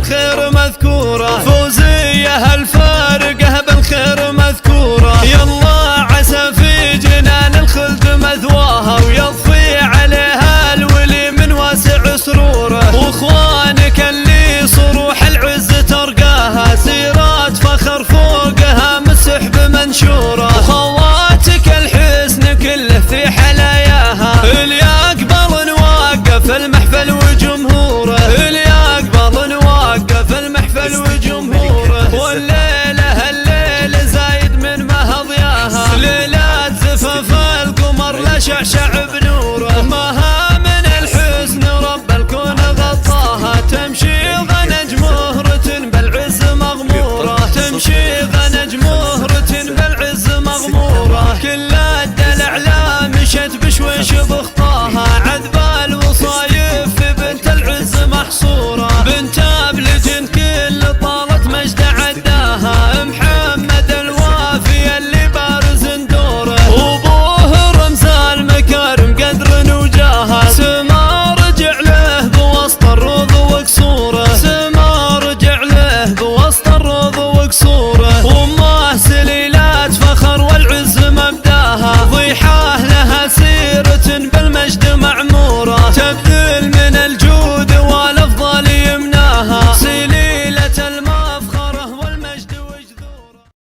بالخير مذكورة، فوزية الفارقة بالخير مذكورة. يلا عسى في جنان الخلد مثواها، ويضفي عليها الولي من واسع سروره. واخوانك اللي صروح العز ترقاها، سيرات فخر فوقها مسحب منشوره. وخواتك الحسن كله في حلاياها، اللي يقبل نوقف المحفل وجمهوره، اللي يقبل نوقف المحفل وجمهوره. والليلة زايد من مهضياها، ليلة زفاف القمر لشعشع بنوره. مها من الحسن رب الكون غطاها، تمشي غنج مهرة بالعز مغمورة، تمشي غنج مهرة بالعز مغمورة. كل الدلع لا مشت بشويش بخطاها، عذب الوصايف في بنت العز محصورة. بنت بلج كل طالت مجد عداها، محمد الوافي اللي بارز ندوره. وابوه رمز المكارم قدر وجاها،